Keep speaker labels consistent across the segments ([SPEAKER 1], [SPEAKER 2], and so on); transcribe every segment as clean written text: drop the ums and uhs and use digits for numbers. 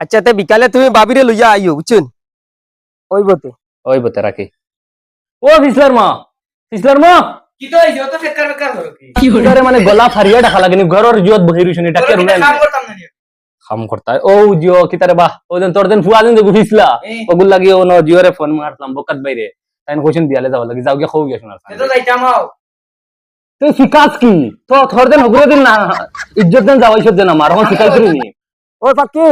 [SPEAKER 1] আচ্ছা তে বিকালে তুমি বাবিরে লইয়া আইও বুঝছেন ওই বতে রাখি
[SPEAKER 2] ও ফিসলার মা
[SPEAKER 3] কি তো হইছে তো ফেকার ফেকার হলো কি
[SPEAKER 2] কি মানে গলা ফারিয়া ঢাকা লাগেনি ঘরের জিওত বহি রইছনি টাকে
[SPEAKER 3] তোর
[SPEAKER 2] রুনা
[SPEAKER 3] কাম করতাম না নি
[SPEAKER 2] কাম করতা ও জিও কিতারে বাহ ওদিন তোর দিন ফুয়া দিন দেখু ফিসলা ওগুল লাগি ও ন জিওরে ফোন মারতাম বকাত বাইরে তাই কোশ্চেন দিয়ালে যাওয়া লাগি যাও গিয়ে খাও গিয়ে শোনার
[SPEAKER 3] এ তো যাইতাম আও
[SPEAKER 2] তুই শিকাস কি তো তোর দিন হগুরে দিন না ইজ্জত দেন যাওয়াই সদ দেন আমার এখন শিকাই করি নি
[SPEAKER 1] ওই পাকি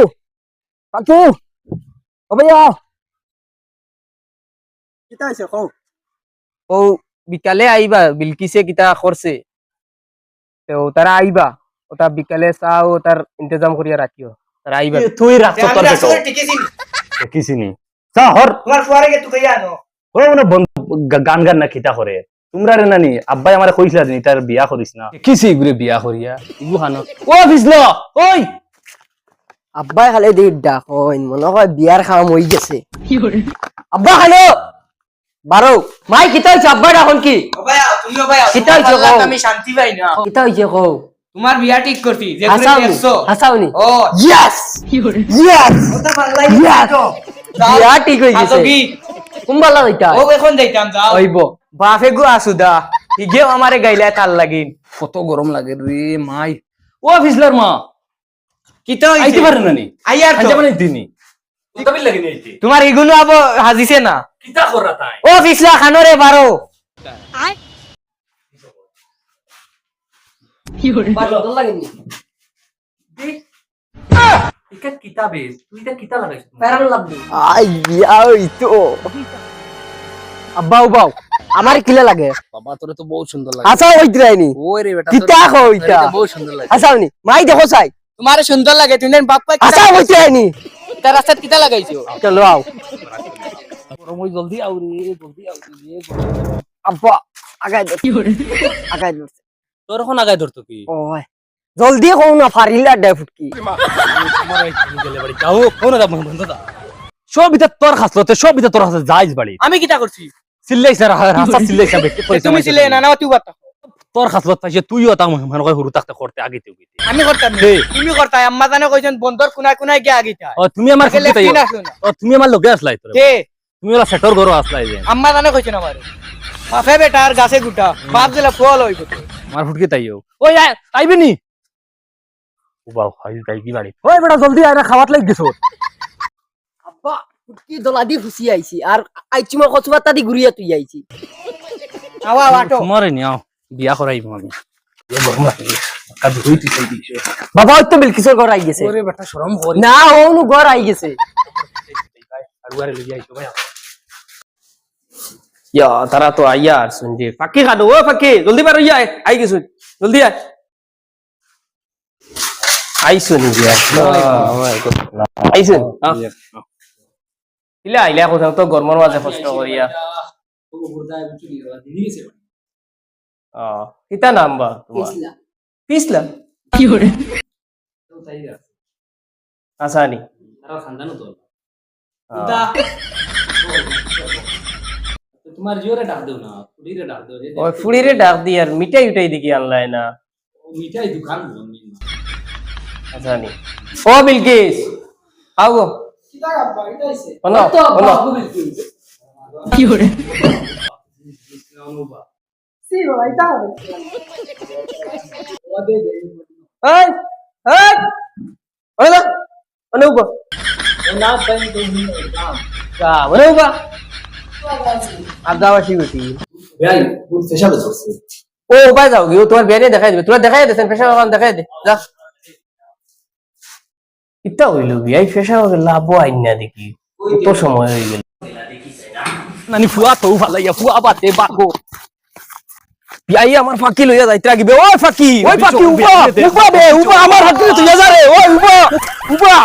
[SPEAKER 1] ও ভাইয়া কিতা হইছে কও ও বিকালে আইবা বিলকিসে কিতা করছে তো তারা আইবা ওটা বিকালে চাও তার ইন্তজাম করিয়া রাখিও তারা আইবা
[SPEAKER 2] তুই রাখ
[SPEAKER 3] আমি
[SPEAKER 2] তোর
[SPEAKER 3] রাস্তা টিকেছি
[SPEAKER 2] কিসিনি সা হর
[SPEAKER 3] তোমার ফুয়ারে গে তুই কইয়া আনো
[SPEAKER 2] ও মানে গান গান না খিতা করে তোমরা রে নানি আব্বাই আমারে কইছিলা যে তার বিয়া করিস না কিসি গুরে বিয়া করিয়া ইগু হানো ও ফিসলো ওই
[SPEAKER 1] আব্বাই খালে দি ডাকইন মনে হয় বিয়ার খাম হই গেছে আব্বা খালো বারো মাই কিতা হইছে আব্বা ডাকন কি
[SPEAKER 3] ও ভাইয়া তুমিও ভাইয়া
[SPEAKER 1] কিতা হইছে কও?
[SPEAKER 3] আমি শান্তি পাই না
[SPEAKER 1] কিতা হইছে কও
[SPEAKER 3] তোমার বিয়া ঠিক করছি যে করে
[SPEAKER 1] হাসাওনি
[SPEAKER 3] দেখছো
[SPEAKER 1] হাসাওনি
[SPEAKER 3] ও
[SPEAKER 1] ইয়েস ইয়েস
[SPEAKER 3] ওটা পাগলাই তো
[SPEAKER 1] বিয়া ঠিক হই গেছে
[SPEAKER 3] কি
[SPEAKER 1] কুম্বালা হইতা
[SPEAKER 3] ও এখন যাইতাম যাও
[SPEAKER 1] হইব বাপে গো আসুদা ইগেও আমারে গাইলা তাল লাগিন
[SPEAKER 2] কত গরম লাগে রে মাই ও ফিসলার মা
[SPEAKER 3] কিতা হইছে
[SPEAKER 2] আইতে পারে নানি
[SPEAKER 3] আইয়ার তো
[SPEAKER 2] আইতে পারে তিনি কবিল লাগি নাইতে
[SPEAKER 1] তোমার ইগুনো আবো হাজিছে না
[SPEAKER 2] কিতা করা তাই
[SPEAKER 1] ও ফিসলা খানোরে বারো
[SPEAKER 2] ইকা কিতাবে তুই এটা কিতা লাগাইছ
[SPEAKER 1] আই বিয়া হইতো আব্বাও বাও আমার কিলা লাগে
[SPEAKER 2] বাবা তোরে তো বহুত সুন্দর লাগে
[SPEAKER 1] হাসা হইত রাইনি
[SPEAKER 2] ওই রে বেটা
[SPEAKER 1] কিতা কইতা
[SPEAKER 2] বহুত সুন্দর লাগে
[SPEAKER 1] হাসাওনি মাই দেখো চাই
[SPEAKER 3] তোমারে সুন্দর লাগে তুমি বাপ পাই
[SPEAKER 1] হাসা হইত রাইনি
[SPEAKER 3] তার রাস্তাত কিতা লাগাইছো
[SPEAKER 1] চলো আও
[SPEAKER 2] গরম হই জলদি আও রে
[SPEAKER 1] আব্বা আগাই দে আগাই দে
[SPEAKER 2] তোর এখন আগায় ধরতো কি
[SPEAKER 1] ওই জলদি কও না ফারিলা ডে ফুটকি
[SPEAKER 2] তোমার এই গেলে বাড়ি যাও কোন দা বন্ধ দা সব ভিতর তোর খাসলতে সব ভিতর তোর হাসে যাইস বাড়ি
[SPEAKER 3] আমি কিতা করছি
[SPEAKER 2] সিল্লাই স্যার রাস্তা সিল্লাই স্যার দেখতে পয়সা
[SPEAKER 3] তুমি ছিলে না না তুই বাতা
[SPEAKER 2] তোর খাসলত পাইছে তুইও তা মনে কয় হুরু তাকতে করতে আগে তুই
[SPEAKER 3] আমি করতাম না। তুমি করতা আম্মা জানে কইছেন বন্দর কোনায় কোনায় গিয়ে আগিতা
[SPEAKER 2] ও তুমি আমার
[SPEAKER 3] আগে
[SPEAKER 2] সাথে
[SPEAKER 3] লেফট আসলো না
[SPEAKER 2] ও তুমি আমার লগে আসলাই তোর
[SPEAKER 3] কে
[SPEAKER 2] তুমি ওলা সেটর ঘর আসলাই যে
[SPEAKER 3] আম্মা জানে কইছেন আমারে বাপে বেটা আর গাছে গুটা বাপ দিলা ফল হইব
[SPEAKER 2] আমার ফুটকে তাইও ওই আইবে নি ও বাবা হাই তাই কি বাড়ি ওই বেটা জলদি আয় না খাওয়াত লাগি গেছো
[SPEAKER 1] আব্বা ফুটকি দলা দি খুশি আইছি আর আইছি মই কচুবাতা দি ঘুরিয়া তুই আইছি
[SPEAKER 3] আওয়া আটো
[SPEAKER 2] তোমারে নিও বিয়া করাইব আমি এ গরম লাগে কাজ হইতি সেই দিছে
[SPEAKER 1] বাবা ওই তো বিলকিসের ঘর আই গেছে
[SPEAKER 2] ওরে বেটা শরম করে
[SPEAKER 1] না ওনু ঘর আই গেছে
[SPEAKER 2] আর আরে লই আইছো ভাই
[SPEAKER 1] ইয়া তারা তো আইয়া আর শুনজি ফাকি খাদো ও ফাকি জলদি বার হইয়া আই গেছ জলদি আয় আইছো নি দিয়া আইছো ইলা আইলা কথা তো গরমর মাঝে কষ্ট করিয়া কিতা নাম বা তোমার পিছলা কি করে আসানি
[SPEAKER 2] তোমার জিওরে ডাক দেও না ফুড়িরে ডাক দেও
[SPEAKER 1] ওই ফুড়িরে ডাক দি আর মিঠাই উঠাই দিকি আনলাই না
[SPEAKER 2] মিঠাই দোকান
[SPEAKER 1] আসানি ও বিলকিস আও গো বলো বলো
[SPEAKER 2] কি করে
[SPEAKER 1] এই এই ওলা ওনে উবা
[SPEAKER 2] না পাই তো
[SPEAKER 1] কা ওনে উবা আগাওয়াছি বেটি
[SPEAKER 2] ভাই বহুত ফেশাবে করছে
[SPEAKER 1] ও উপায় যাও গিয়ে তোমার বেরে দেখাই দিবে তোরা দেখাই দেছেন পেশা বাগান দেখাই দে যা ইতা হইল বিয়াই পেশা বাগান লাভ আইন না দেখি কত সময় হয়ে গেল
[SPEAKER 2] নানি ফুয়া তো ভালাইয়া ফুয়া বাতে বাগো
[SPEAKER 1] বিয়াই আমার ফাঁকি লইয়া যাইতে লাগিবে ওই ফাঁকি উবা উবা বে উবা আমার হাত তুই যা রে ওই উবা উবা